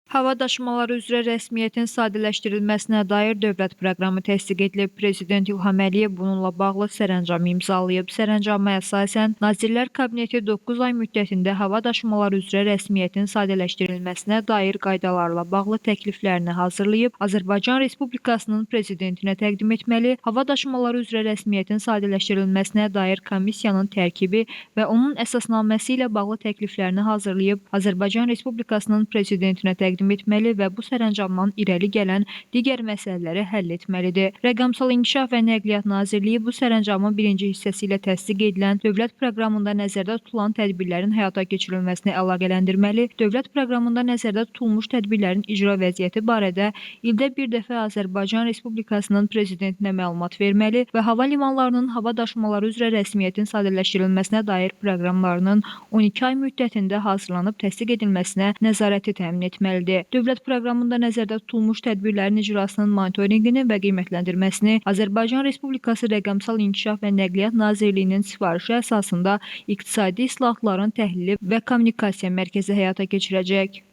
Hava daşımaları üzrə rəsmiyyətin sadələşdirilməsinə dair dövlət proqramı təsdiq edilib. Prezident İlham Əliyev bununla bağlı sərəncamı imzalayıb. Sərəncama əsasən Nazirlər Kabineti 9 ay müddətində hava daşımaları üzrə rəsmiyyətin sadələşdirilməsinə dair qaydalarla bağlı təkliflərini hazırlayıb, Azərbaycan Respublikasının prezidentinə təqdim etməli, hava daşımaları üzrə rəsmiyyətin sadələşdirilməsinə dair komissiyanın tərkibi və onun əsasnaməsi ilə bağlı təkliflərini hazırlayıb, Azərbaycan Respublikasının prezidentinə təqdim etməli və bu sərəncamdan irəli gələn digər məsələləri həll etməlidir. Rəqəmsal İnkişaf və Nəqliyyat Nazirliyi bu sərəncamın birinci hissəsi ilə təsdiq edilən dövlət proqramında nəzərdə tutulan tədbirlərin həyata keçirilməsini əlaqələndirməli, dövlət proqramında nəzərdə tutulmuş tədbirlərin icra vəziyyəti barədə ildə bir dəfə Azərbaycan Respublikasının prezidentinə məlumat verməli və hava limanlarının hava daşımaları üzrə rəsmiyyətin sadələşdirilməsinə dair proqramlarının 12 ay müddətində hazırlanıb təsdiq edilməsinə nəzarəti təmin etməlidir. Dövlət proqramında nəzərdə tutulmuş tədbirlərin icrasının monitorinqini və qiymətləndirməsini Azərbaycan Respublikası Rəqəmsal İnkişaf və Nəqliyyat Nazirliyinin sifarişi əsasında İqtisadi İslahatların Təhlili və Kommunikasiya Mərkəzi həyata keçirəcək.